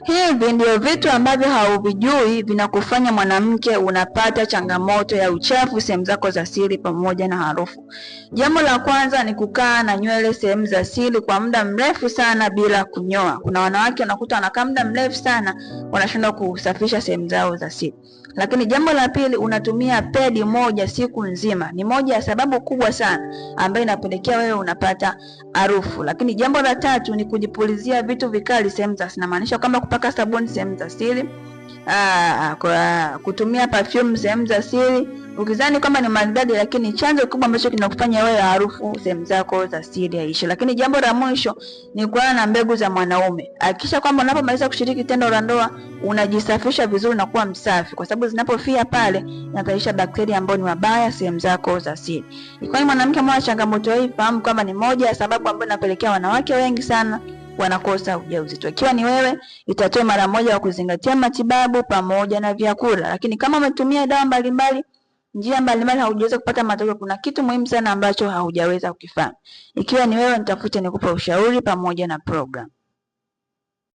Hivi ndio vitu ambavyo hauvijui vinakufanya mwanamke unapata changamoto ya uchafu sehemu zako za siri pamoja na harufu. Jambo la kwanza ni kukaa na nywele sehemu za siri kwa muda mrefu sana bila kunyoa. Kuna wanawake wanakuta wanakaa muda mrefu sana wanashindwa kusafisha sehemu zao za siri. Lakini jambo la pili, unatumia pedi moja siku nzima. Ni moja ya sababu kubwa sana ambayo inapelekea wewe unapata harufu. Lakini jambo la tatu ni kujipulizia vitu vikali sehemu za siri. Maanisha kwamba kupaka sabuni sehemu za siri, kutumia perfume sehemu za siri. Ukizani kwamba ni maridadi, lakini chanzo kubwa ambacho kinakufanya wewe harufu sehemu zako za siri haishi. Lakini jambo la mwisho ni kuana na mbegu za mwanaume. Hakikisha kwamba unapomaliza kushiriki tendo la ndoa unajisafisha vizuri na kuwa msafi, kwa sababu zinapofia pale inazalisha bakteria ambao ni wabaya sehemu zako za siri. Ikiwa ni mwanamke mwenye changamoto hii, fahamu kwamba ni moja ya sababu ambayo inapelekea wanawake wengi sana wanakosa ujauzito. Ikiwa ni wewe, itatoa mara moja wa kuzingatia matibabu pamoja na vyakula. Lakini kama umetumia dawa mbalimbali, njia mbalimbali, haujaweza kupata matokeo, kuna kitu muhimu sana ambacho haujaweza kukifanya. Ikiwa ni wewe, nitafute nikupe ushauri pamoja na program.